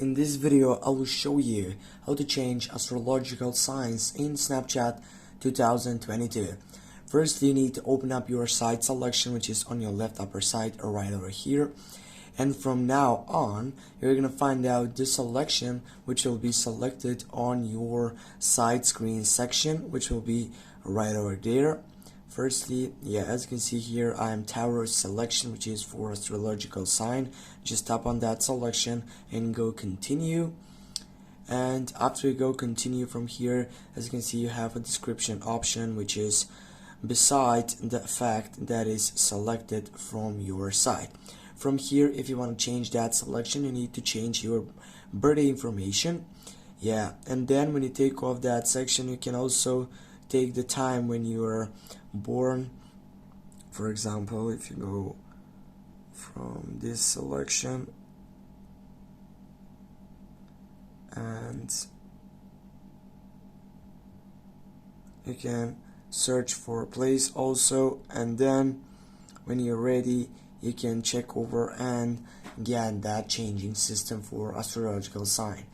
in this video I will show you how to change astrological signs in Snapchat 2022. First, you need to open up your site selection, which is on your left upper side or right over here. And from now on, you're going to find out the selection which will be selected on your side screen section, which will be right over there. Firstly, as you can see here, I am Taurus selection, which is for astrological sign. Just tap on that selection and go continue. And after you go continue from here, as you can see, you have a description option, which is beside the fact that is selected from your site. From here, if you want to change that selection, you need to change your birthday information. And then when you take off that section, you can also take the time when you were born. For example, if you go from this selection and you can search for a place also, and then when you're ready you can check over and get that changing system for astrological sign.